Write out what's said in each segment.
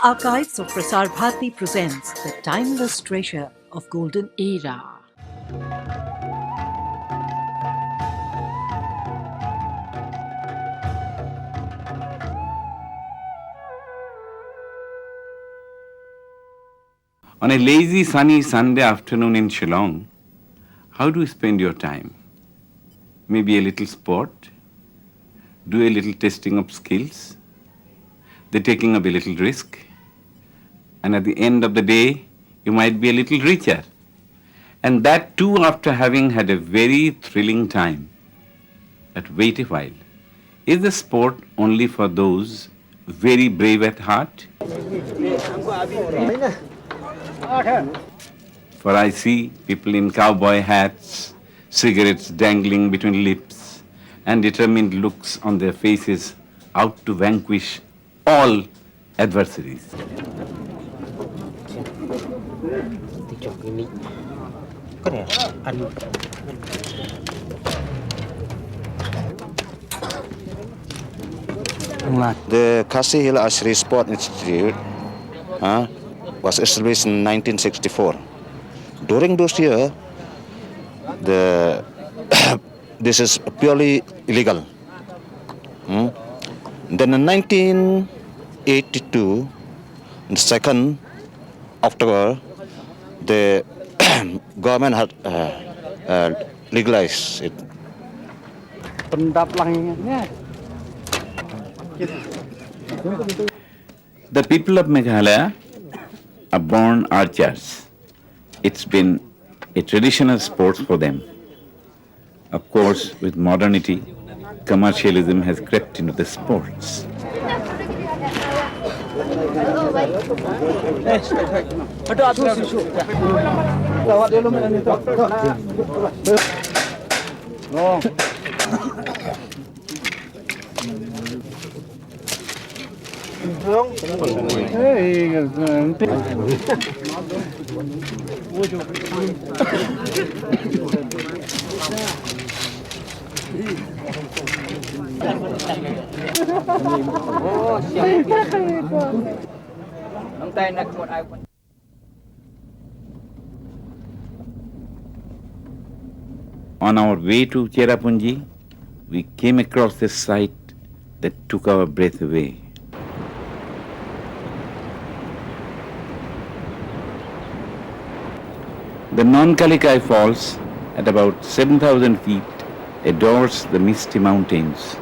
Archives of Prasar Bharati presents the timeless treasure of golden era. On a lazy, sunny Sunday afternoon in Shillong, how do you spend your time? Maybe a little sport, do a little testing of skills, the taking of a little risk, and at the end of the day, you might be a little richer. And that too after having had a very thrilling time. But wait a while. Is the sport only for those very brave at heart? For I see people in cowboy hats, cigarettes dangling between lips, and determined looks on their faces out to vanquish all adversaries. The Khasi Hill Archery Sport Institute was established in 1964. During those years, this is purely illegal. Then in 1982, on 2nd October, the government had legalized it. The people of Meghalaya are born archers. It's been a traditional sport for them. Of course, with modernity, commercialism has crept into the sports. On our way to Cherrapunji, we came across a sight that took our breath away. The Non-Kalikai Falls, at about 7,000 feet, adores the misty mountains.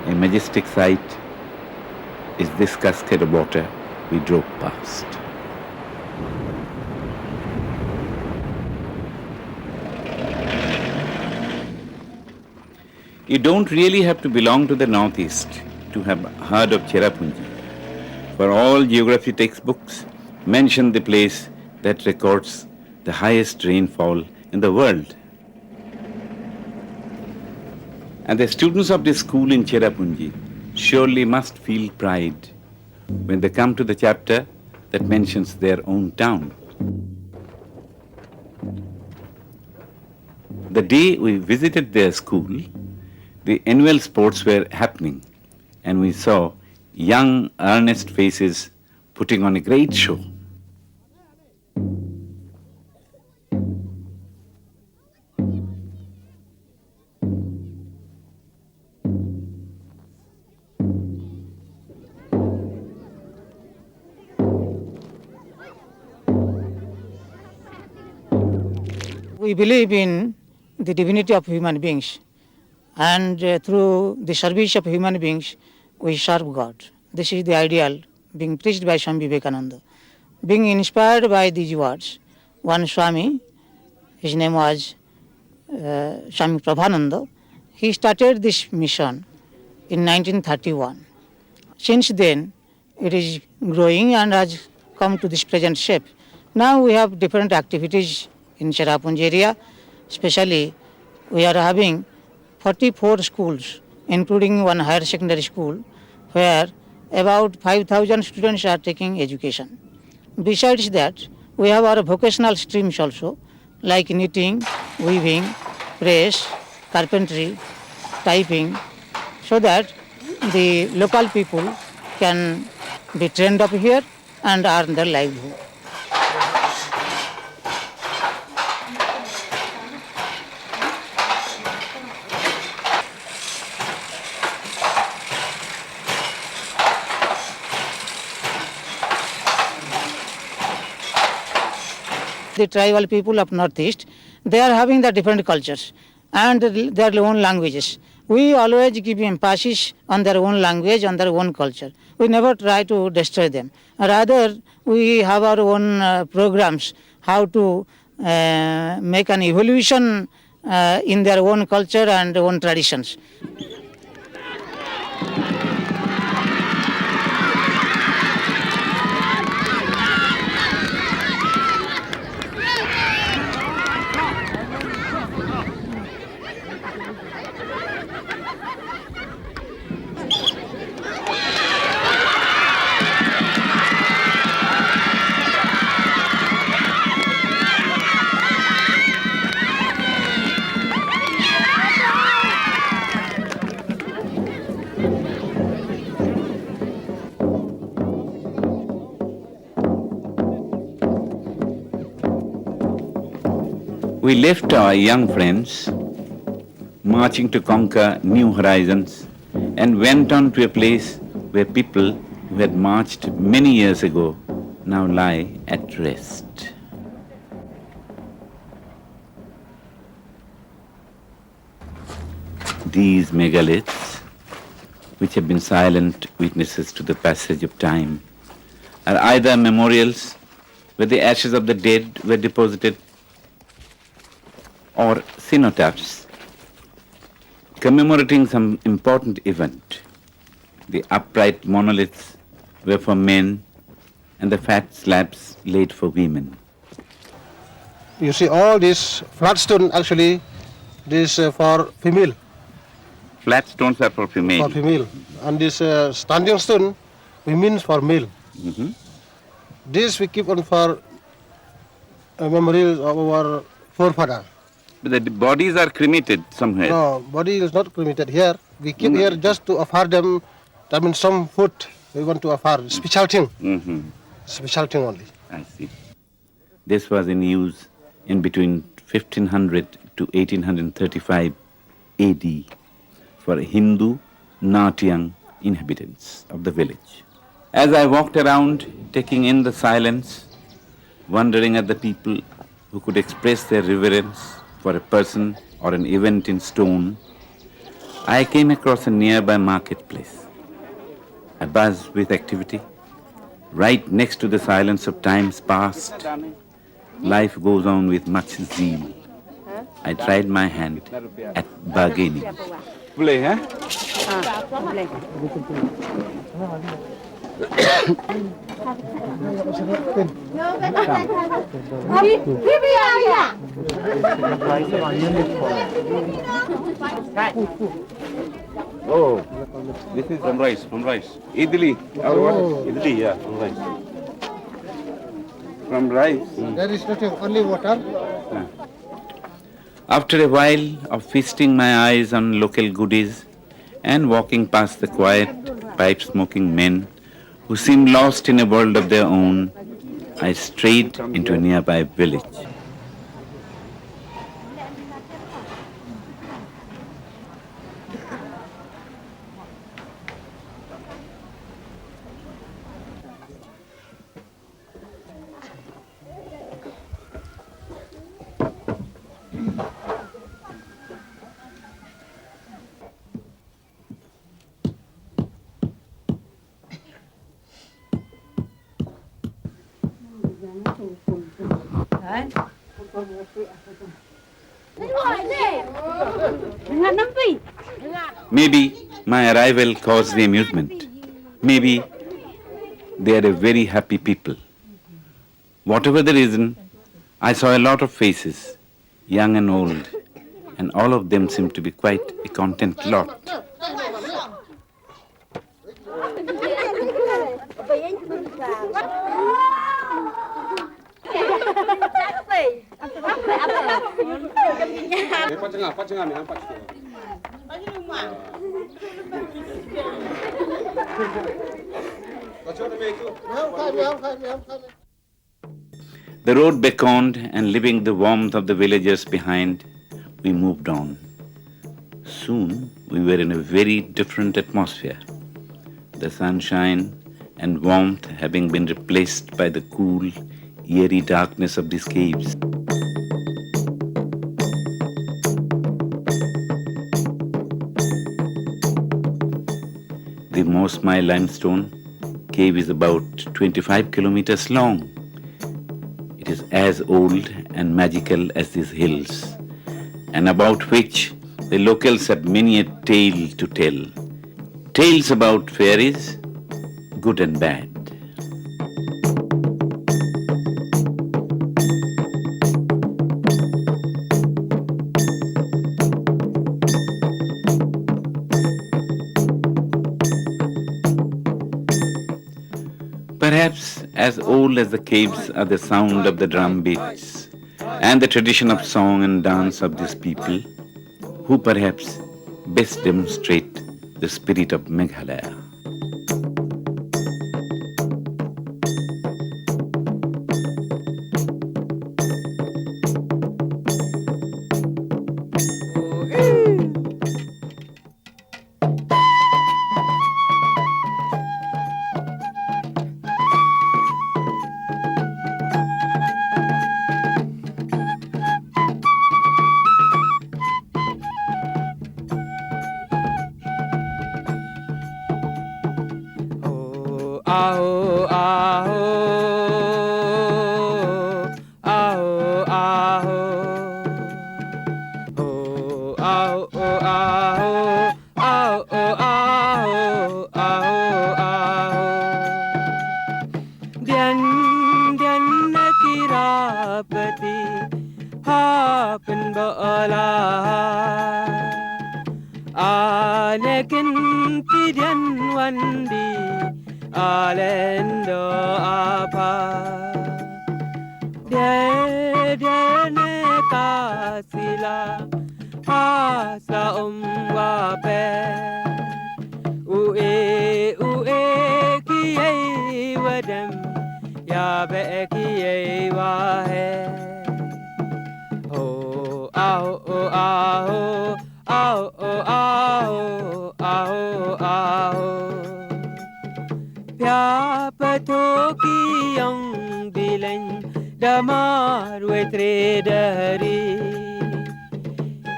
A majestic sight is this cascade of water we drove past. You don't really have to belong to the Northeast to have heard of Cherrapunji. For all geography textbooks mention the place that records the highest rainfall in the world. And the students of this school in Cherrapunji surely must feel pride when they come to the chapter that mentions their own town. The day we visited their school, the annual sports were happening, and we saw young, earnest faces putting on a great show. We believe in the divinity of human beings, and through the service of human beings, we serve God. This is the ideal being preached by Swami Vivekananda. Being inspired by these words, one Swami, his name was Swami Prabhananda, he started this mission in 1931. Since then, it is growing and has come to this present shape. Now we have different activities in Cherrapunji area, especially we are having 44 schools including one higher secondary school, where about 5,000 students are taking education. Besides that, we have our vocational streams also, like knitting, weaving, press, carpentry, typing, so that the local people can be trained up here and earn their livelihood. The tribal people of Northeast, they are having the different cultures and their own languages. We always give emphasis on their own language, on their own culture. We never try to destroy them. Rather, we have our own programs, how to make an evolution in their own culture and own traditions. We left our young friends marching to conquer new horizons and went on to a place where people who had marched many years ago now lie at rest. These megaliths, which have been silent witnesses to the passage of time, are either memorials where the ashes of the dead were deposited or cenotaphs commemorating some important event. The upright monoliths were for men and the fat slabs laid for women. You see all this flat stone actually this for female. Flat stones are for female. For female. And this standing stone means for male. This we keep on for memorials of our forefather. But the bodies are cremated somewhere. No, body is not cremated here. We keep here just to offer them, that means some food we want to offer, special thing. Special thing only. I see. This was in use in between 1500 to 1835 AD for Hindu Natyang inhabitants of the village. As I walked around, taking in the silence, wondering at the people who could express their reverence for a person or an event in stone, I came across a nearby marketplace, abuzz with activity. Right next to the silence of times past, life goes on with much zeal. I tried my hand at bargaining. Oh, this is from rice. Idli. Idli, yeah, from rice. From rice. There is nothing, only water. After a while of feasting my eyes on local goodies and walking past the quiet, pipe-smoking men who seemed lost in a world of their own, I strayed into a nearby village. Maybe my arrival caused the amusement. Maybe they are a very happy people. Whatever the reason, I saw a lot of faces, young and old, and all of them seemed to be quite a content lot. The road beckoned, and leaving the warmth of the villagers behind, we moved on. Soon we were in a very different atmosphere. The sunshine and warmth having been replaced by the cool, eerie darkness of these caves. The Mosmai limestone cave is about 25 kilometers long. It is as old and magical as these hills, and about which the locals have many a tale to tell. Tales about fairies, good and bad. Perhaps as old as the caves are the sound of the drum beats and the tradition of song and dance of these people, who perhaps best demonstrate the spirit of Meghalaya. Aho, aho, aho, aho, oh, aho, aho, aho, aho, aho, aho. Dian, dian nakirapati, hapen ba'ala. Alekin pidian wandi. Alendo apa Dene kasila Asa wape Ue kiye wadem Ya be kiye wahe Oh aho aho aho aho aho aho Piapato ki yang bilang damar wetre dari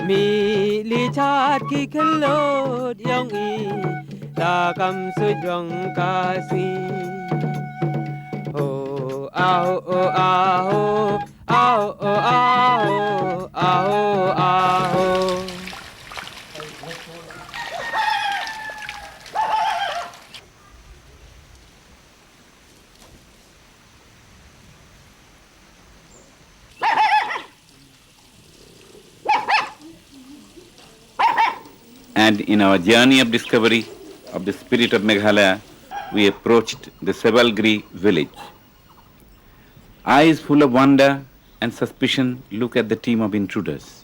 Militar ki kelot yang i takam sujong kasih Oh aho aho aho aho aho aho And in our journey of discovery of the spirit of Meghalaya, we approached the Sevalgri village. Eyes full of wonder and suspicion look at the team of intruders.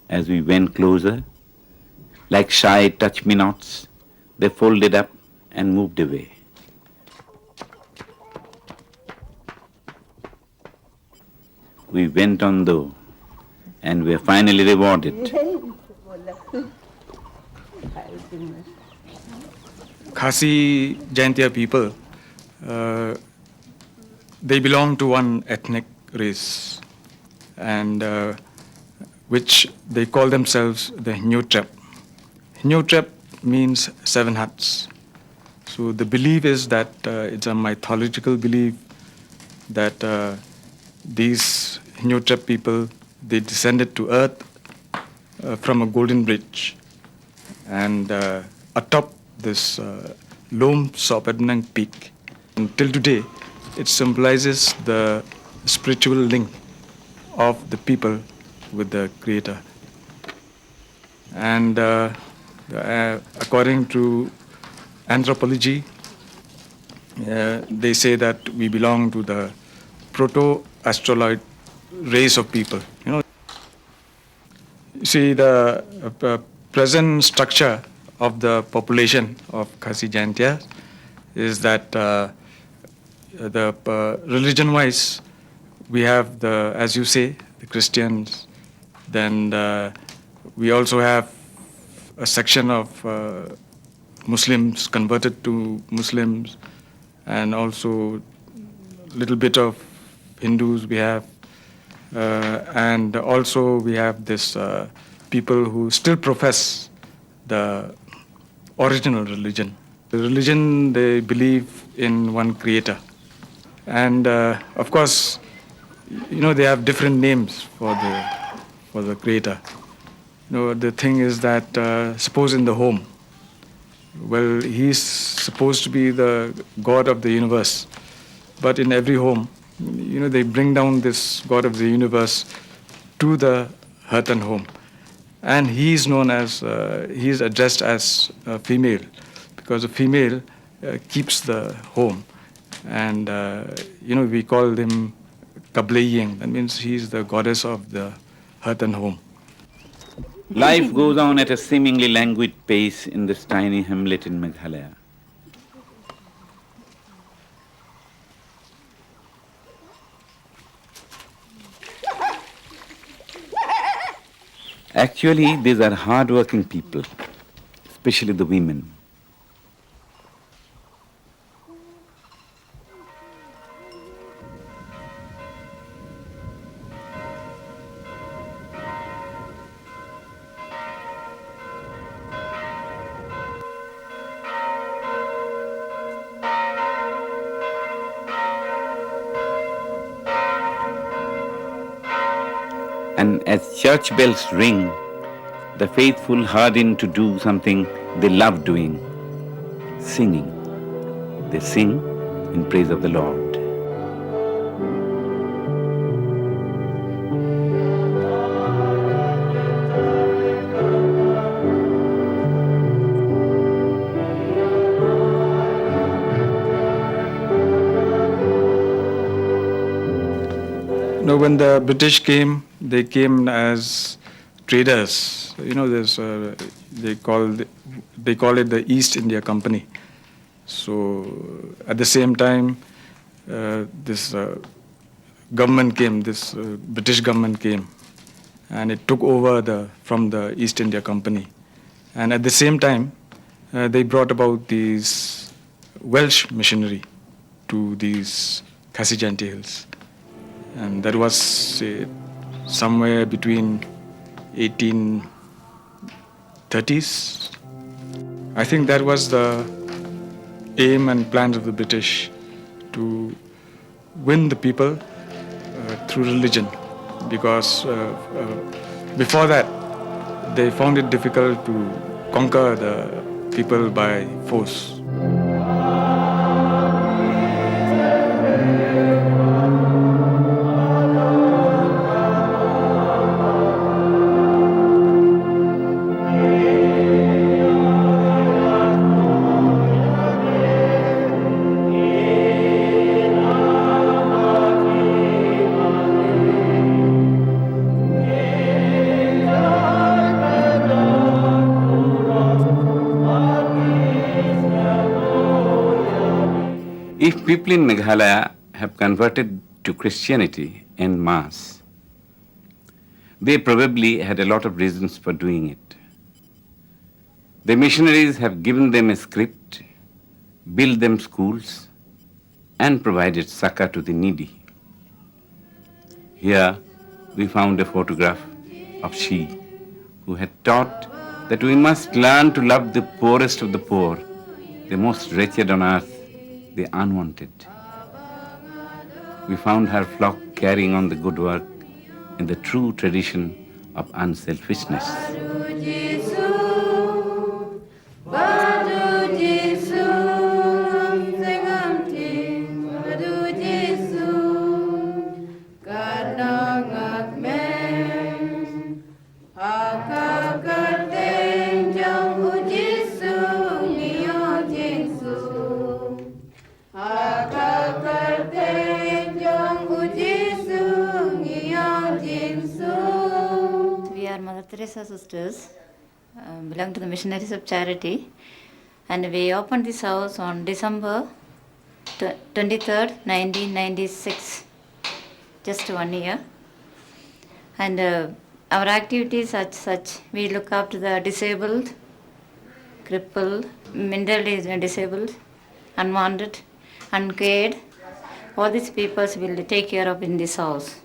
As we went closer, like shy touch-me-nots, they folded up and moved away. We went on though, and were finally rewarded. Khasi Jaintia people, they belong to one ethnic race, and which they call themselves the Hnyutrep. Hnyutrep means 7 huts. So the belief is that it's a mythological belief that these Hnyotep people, they descended to earth from a golden bridge, and atop this Lom Sopadnang peak. Until today, it symbolizes the spiritual link of the people with the Creator. And according to anthropology, they say that we belong to the proto-astroloid race of people. You see, the present structure of the population of Khasi Jaintia is that religion-wise, we have as you say, the Christians. Then we also have a section of Muslims converted to Muslims, and also a little bit of Hindus we have, and also we have this people who still profess the original religion. The religion, they believe in one Creator, and of course, they have different names for the Creator. The thing is that suppose in the home, well, he's supposed to be the God of the universe, but in every home, they bring down this God of the universe to the hearth and home, and he's known as he's addressed as a female, because a female keeps the home, and we call him Kableying. That means he's the goddess of the hearth and home. Life goes on at a seemingly languid pace in this tiny hamlet in Meghalaya. Actually, these are hard-working people, especially the women. And as church bells ring, the faithful harden to do something they love doing, singing. They sing in praise of the Lord. When the British came, they came as traders. There's they call it the East India Company. So at the same time, this government came, this British government came, and it took over from the East India Company. And at the same time, they brought about these Welsh missionary to these Khasi Jaintia Hills. And that was somewhere between 1830s. I think that was the aim and plans of the British, to win the people through religion, because before that they found it difficult to conquer the people by force. If people in Meghalaya have converted to Christianity en masse, they probably had a lot of reasons for doing it. The missionaries have given them a script, built them schools, and provided succor to the needy. Here we found a photograph of she who had taught that we must learn to love the poorest of the poor, the most wretched on earth, the unwanted. we found her flock carrying on the good work in the true tradition of unselfishness. We are Mother Teresa sisters, belong to the Missionaries of Charity, and we opened this house on December 23rd, 1996, just 1 year. And our activities are such, we look after the disabled, crippled, mentally disabled, unwanted, uncared. All these people will take care of in this house.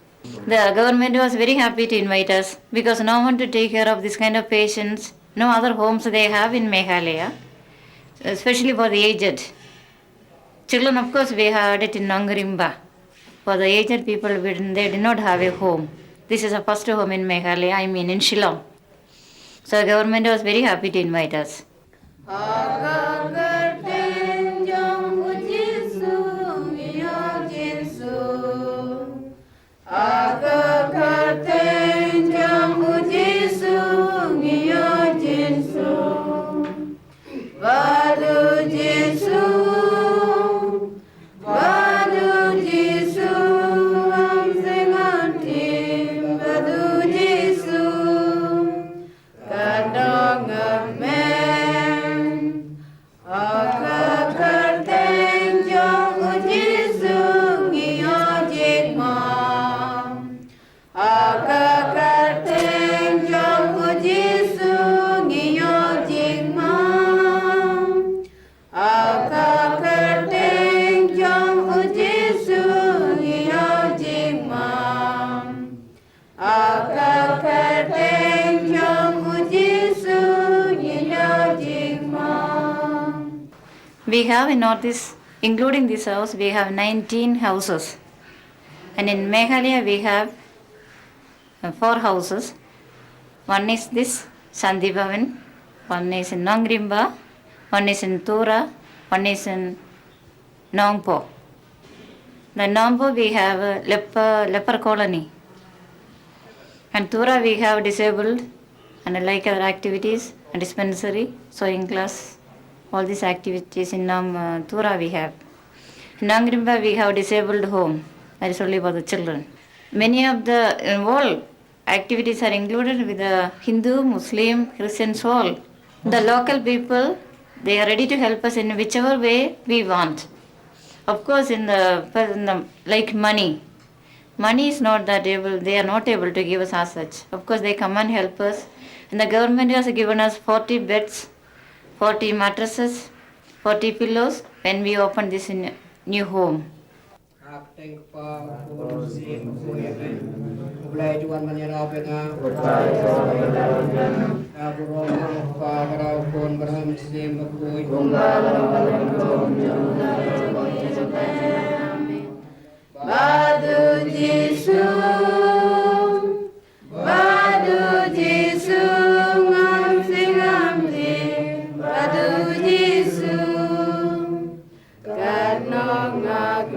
The government was very happy to invite us because no one to take care of this kind of patients. No other homes they have in Meghalaya, especially for the aged. Children, of course, we had it in Nongarimba. For the aged people, they did not have a home. This is a first home in Meghalaya, I mean in Shillong. So the government was very happy to invite us. We have in Northeast, including this house, we have 19 houses. And in Meghalaya, we have 4 houses. One is this Sandhi Bhavan, one is in Nongrimba, one is in Tura, one is in Nongpo. The Nongpo we have a leper colony. And Tura we have disabled and like other activities, and dispensary, sewing class, all these activities in Tura we have. In Nongrimba we have disabled home, that is only for the children. Many of the all activities are included with the Hindu, Muslim, Christians, all. The local people, they are ready to help us in whichever way we want. Of course, in the like money is not that able, they are not able to give us as such. Of course, they come and help us. And the government has given us 40 beds, 40 mattresses, 40 pillows when we open this new home. Badu Jisu, God no ngak